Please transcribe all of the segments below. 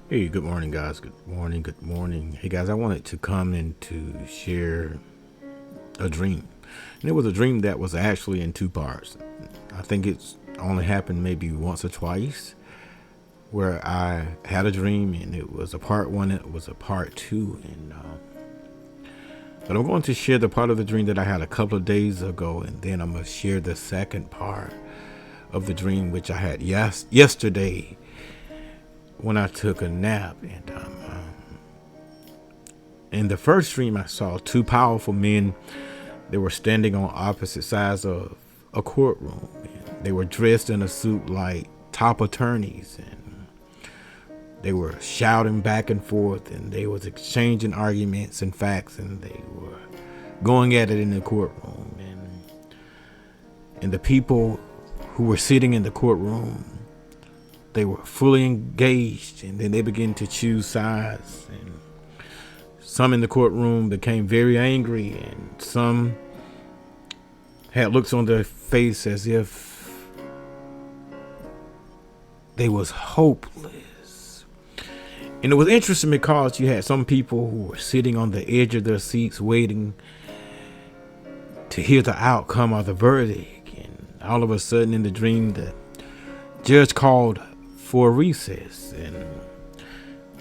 Hey, good morning, guys. Good morning. Good morning. Hey, guys, I wanted to come and to share a dream. And it was a dream that was actually in two parts. I think it's only happened maybe once or twice where I had a dream and it was a part one, it was a part two. But I'm going to share the part of the dream that I had a couple of days ago, and then I'm going to share the second part of the dream, which I had yesterday when I took a nap. And in the first dream, I saw two powerful men. They were standing on opposite sides of a courtroom. And they were dressed in a suit like top attorneys, and they were shouting back and forth, and they was exchanging arguments and facts, and they were going at it in the courtroom. And the people who were sitting in the courtroom, they were fully engaged, and then they began to choose sides. And some in the courtroom became very angry, and some had looks on their face as if they was hopeless. And it was interesting because you had some people who were sitting on the edge of their seats waiting to hear the outcome of the verdict. And all of a sudden in the dream, the judge called for a recess. And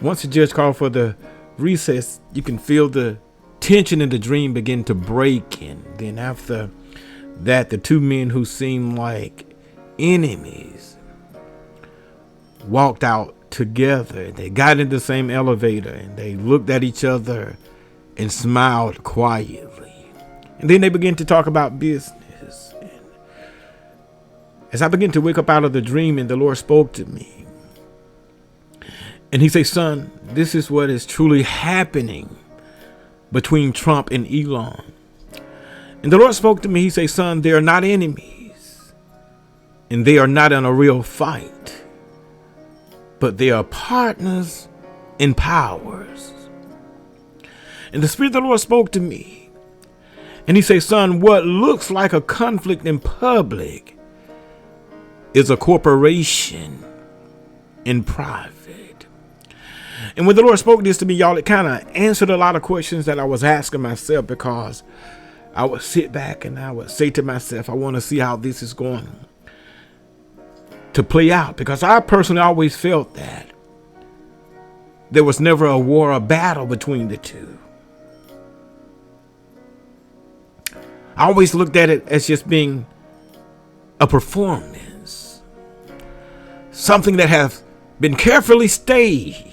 once the judge called for the recess, you can feel the tension in the dream begin to break. And then after that, the two men who seemed like enemies walked out together. They got in the same elevator and they looked at each other and smiled quietly. And then they began to talk about business. And as I began to wake up out of the dream, and the Lord spoke to me, and he said, "Son, this is what is truly happening between Trump and Elon." And the Lord spoke to me. He said, "Son, they are not enemies, and they are not in a real fight, but they are partners in powers." And the Spirit of the Lord spoke to me, and he said, "Son, what looks like a conflict in public is a corporation in private." And when the Lord spoke this to me, y'all, it kind of answered a lot of questions that I was asking myself, because I would sit back and I would say to myself, I want to see how this is going to play out, because I personally always felt that there was never a war or battle between the two. I always looked at it as just being a performance, something that has been carefully staged.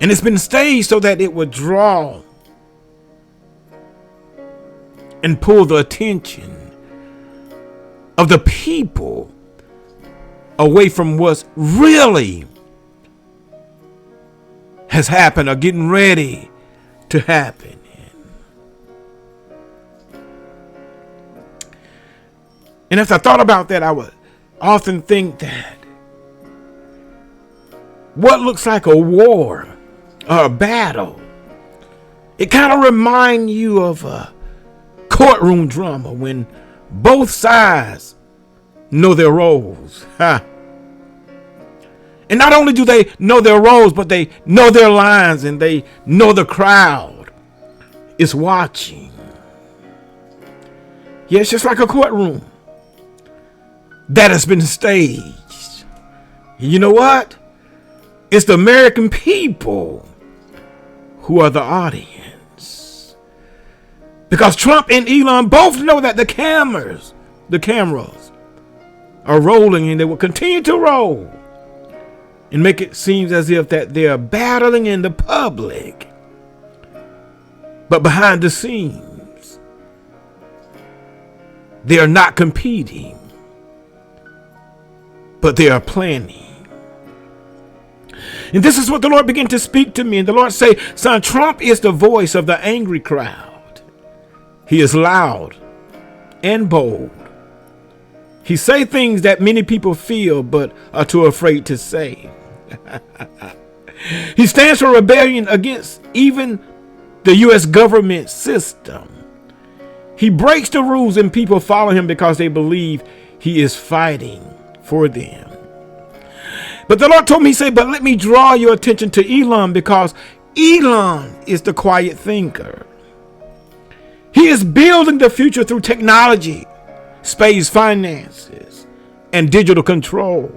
And it's been staged so that it would draw and pull the attention of the people away from what's really has happened or getting ready to happen. And if I thought about that, I would often think that what looks like a war or a battle, it kind of reminds you of a courtroom drama when both sides know their roles. And not only do they know their roles, but they know their lines, and they know the crowd is watching. Yeah, it's just like a courtroom that has been staged. You know what? It's the American people who are the audience. Because Trump and Elon both know that the cameras are rolling, and they will continue to roll and make it seem as if that they are battling in the public. But behind the scenes, they are not competing, but they are planning. And this is what the Lord began to speak to me. And the Lord say, "Son, Trump is the voice of the angry crowd. He is loud and bold. He say things that many people feel but are too afraid to say. He stands for rebellion against even the U.S. government system. He breaks the rules, and people follow him because they believe he is fighting for them. But the Lord told me, he said, but let me draw your attention to Elon, because Elon is the quiet thinker. He is building the future through technology, space finances, and digital control.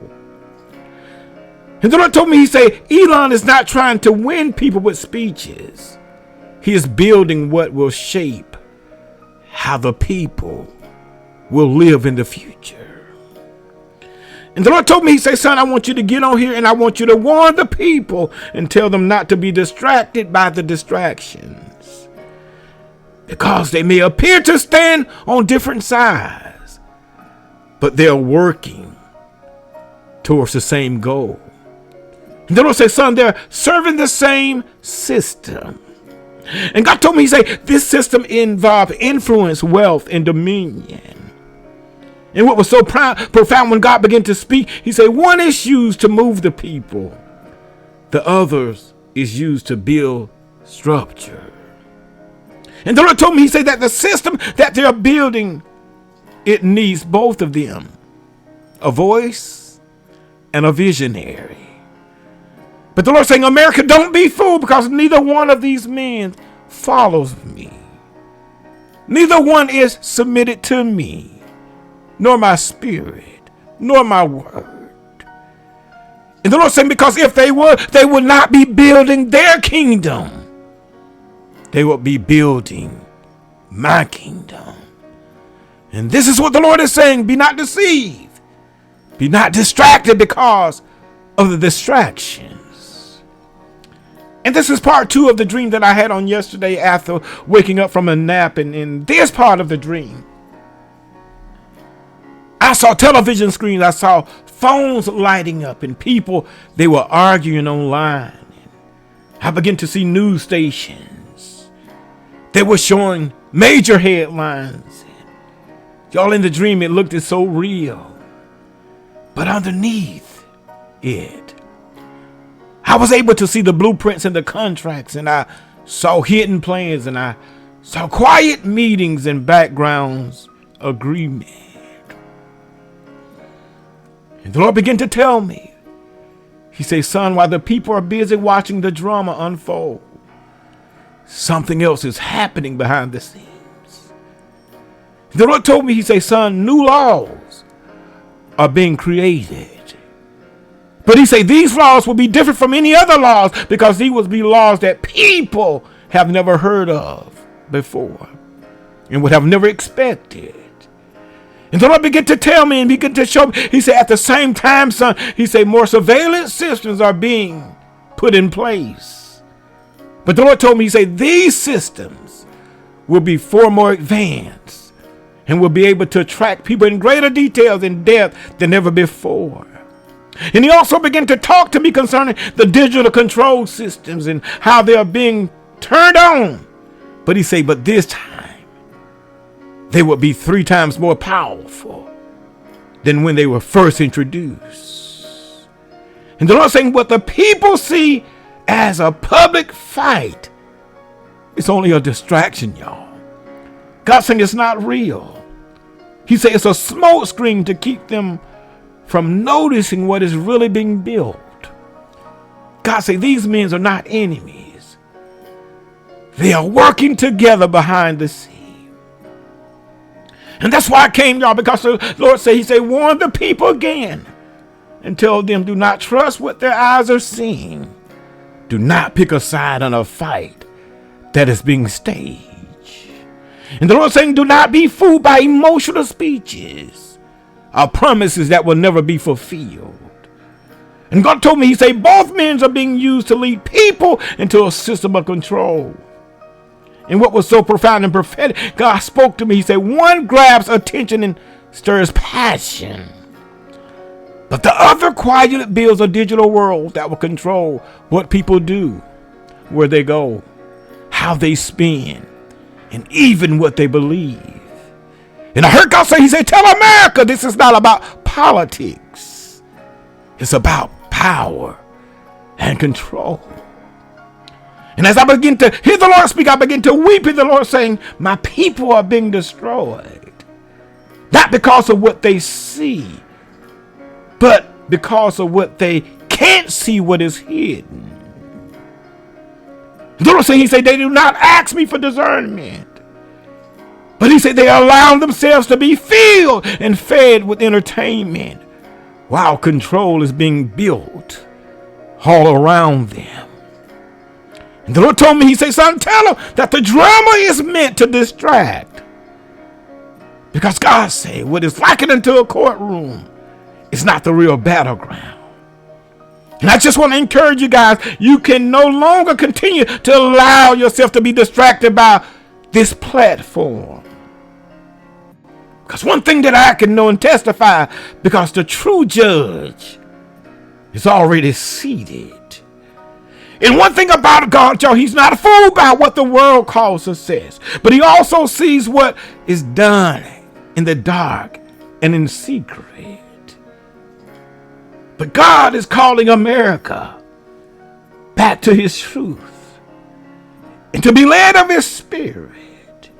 And the Lord told me, he said, Elon is not trying to win people with speeches. He is building what will shape how the people will live in the future. And the Lord told me, he said, son, I want you to get on here and I want you to warn the people and tell them not to be distracted by the distractions, because they may appear to stand on different sides, but they're working towards the same goal. And the Lord said, son, they're serving the same system. And God told me, he said, this system involves influence, wealth, and dominion. And what was so profound when God began to speak, he said, one is used to move the people. The others is used to build structure. And the Lord told me, he said, that the system that they're building, it needs both of them, a voice and a visionary. But the Lord saying, America, don't be fooled, because neither one of these men follows me. Neither one is submitted to me, nor my spirit, nor my word. And the Lord saying, because if they would not be building their kingdom. They would be building my kingdom. And this is what the Lord is saying. Be not deceived. Be not distracted because of the distractions. And this is part 2 of the dream that I had on yesterday after waking up from a nap. And in this part of the dream, I saw television screens. I saw phones lighting up and people, they were arguing online. I began to see news stations. They were showing major headlines. Y'all, in the dream, it looked so real. But underneath it, I was able to see the blueprints and the contracts, and I saw hidden plans, and I saw quiet meetings and backgrounds agreement. And the Lord began to tell me, he said, son, while the people are busy watching the drama unfold, something else is happening behind the scenes. The Lord told me, he said, son, new laws are being created. But he said these laws will be different from any other laws, because these will be laws that people have never heard of before and would have never expected. And the Lord began to tell me and began to show me, he said, at the same time, son, he said, more surveillance systems are being put in place. But the Lord told me, he said, these systems will be far more advanced and will be able to track people in greater details and depth than ever before. And he also began to talk to me concerning the digital control systems and how they are being turned on. But he said, but this time, they will be 3 times more powerful than when they were first introduced. And the Lord saying, what the people see as a public fight, it's only a distraction, y'all. God saying it's not real. He said it's a smoke screen to keep them from noticing what is really being built. God said these men are not enemies. They are working together behind the scenes. And that's why I came, y'all, because the Lord said, he said, warn the people again and tell them, do not trust what their eyes are seeing. Do not pick a side on a fight that is being staged. And the Lord saying, do not be fooled by emotional speeches or promises that will never be fulfilled. And God told me, he said, both men are being used to lead people into a system of control. And what was so profound and prophetic, God spoke to me. He said, one grabs attention and stirs passion, but the other quietly builds a digital world that will control what people do, where they go, how they spend, and even what they believe. And I heard God say, he said, tell America this is not about politics. It's about power and control. And as I begin to hear the Lord speak, I begin to weep in the Lord saying, my people are being destroyed. Not because of what they see, but because of what they can't see what is hidden. The Lord said, he said, they do not ask me for discernment. But he said they allow themselves to be filled and fed with entertainment while control is being built all around them. And the Lord told me, he said, son, tell them that the drama is meant to distract. Because God said what is likened unto a courtroom is not the real battleground. And I just want to encourage you guys, you can no longer continue to allow yourself to be distracted by this platform. Because one thing that I can know and testify, because the true judge is already seated. And one thing about God, y'all, he's not fooled by what the world calls success. But he also sees what is done in the dark and in secret. But God is calling America back to his truth and to be led of his spirit.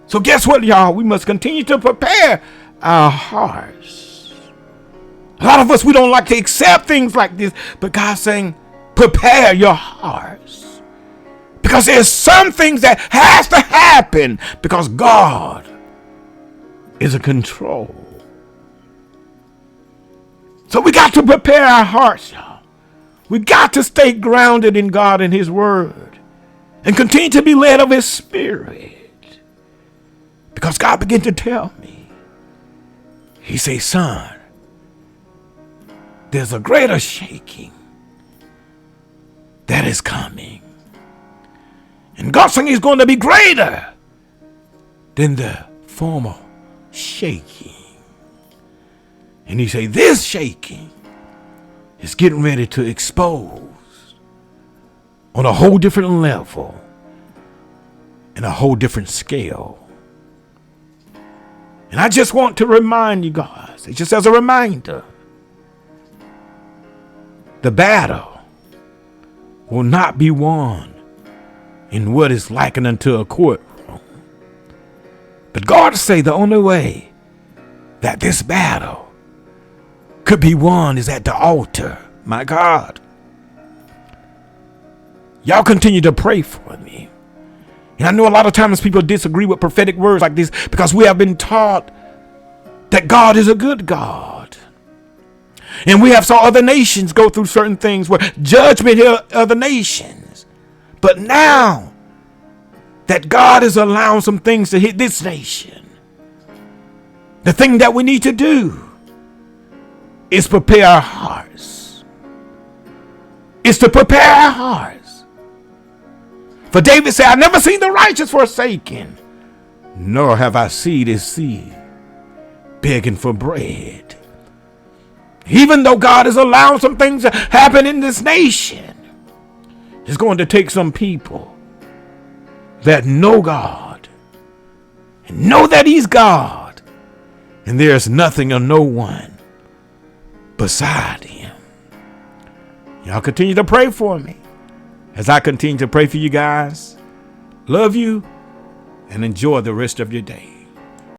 So guess what, y'all? We must continue to prepare our hearts. A lot of us, we don't like to accept things like this, but God's saying, prepare your hearts. Because there's some things that has to happen because God is in control. So we got to prepare our hearts, y'all. We got to stay grounded in God and his word and continue to be led of his spirit. Because God began to tell me, he said, son, there's a greater shaking that is coming. And God saying he's going to be greater than the former shaking. And he said, this shaking is getting ready to expose on a whole different level and a whole different scale. And I just want to remind you guys, just as a reminder, the battle will not be won in what is likened unto a courtroom. But God say the only way that this battle could be won is at the altar. My God. Y'all continue to pray for me. And I know a lot of times people disagree with prophetic words like this because we have been taught that God is a good God. And we have saw other nations go through certain things where judgment hit other nations. But now that God is allowing some things to hit this nation, the thing that we need to do is prepare our hearts. It's to prepare our hearts. For David said, I never seen the righteous forsaken, nor have I seen his seed begging for bread. Even though God is allowing some things to happen in this nation, it's going to take some people that know God and know that he's God, and there's nothing or no one beside him. Y'all continue to pray for me as I continue to pray for you guys. Love you and enjoy the rest of your day.